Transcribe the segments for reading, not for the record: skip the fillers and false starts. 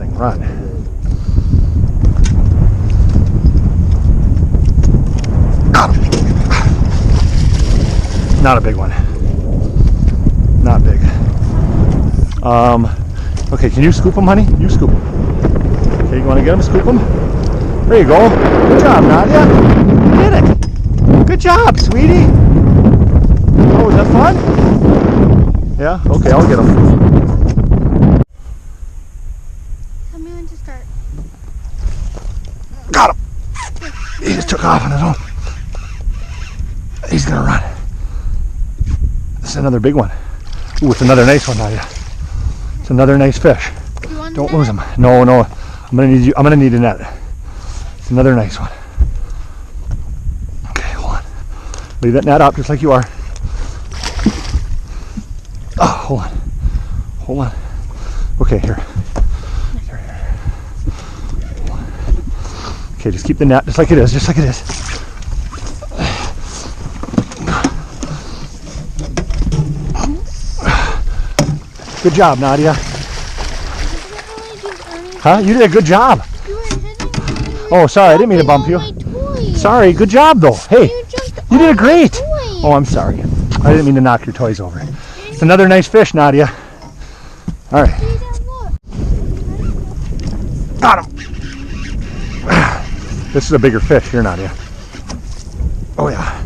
thing. Run. Got him. Not a big one. Not big. Okay, can you scoop him, honey? You scoop him. Okay, you want to get him? Scoop him? There you go. Good job, Nadia. You did it. Good job, sweetie. Oh, was that fun? Yeah? Okay, I'll get him. Tell me when to start. Got him. He just took off on his own. He's gonna run. This is another big one. Ooh, it's another nice one, Nadia. It's another nice fish. Don't lose him. No, no. I'm gonna need you. I'm gonna need a net. It's another nice one. Okay, hold on. Leave that net up just like you are. Oh, hold on. Hold on. Okay, here. Here. Hold on. Okay, just keep the net just like it is. Just like it is. Good job, Nadia. Huh? You did a good job. Oh, sorry, I didn't mean to bump you. Sorry, good job though. Hey, you did great. Oh, I'm sorry. I didn't mean to knock your toys over. It's another nice fish, Nadia. All right. Got him. This is a bigger fish here, Nadia. Oh yeah.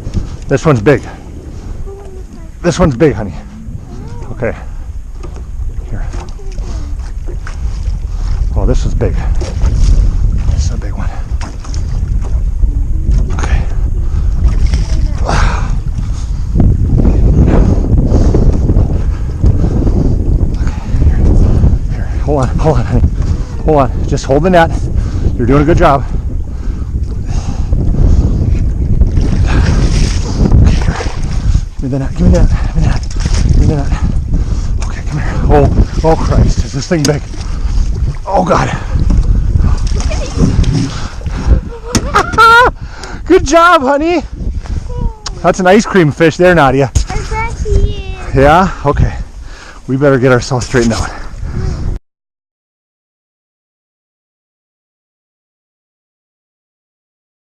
This one's big. This one's big, honey. Okay. Here. Oh, this is big. This is a big one. Okay. Here. Hold on, honey. Hold on. Just hold the net. You're doing a good job. Okay, here. Give me the net. Give me the net. Give me the net. Give me the net. Okay, come here. Oh Christ. Is this thing big? Oh God. Good job, honey. That's an ice cream fish there, Nadia. Our grassy. Yeah? Okay. We better get ourselves straightened out.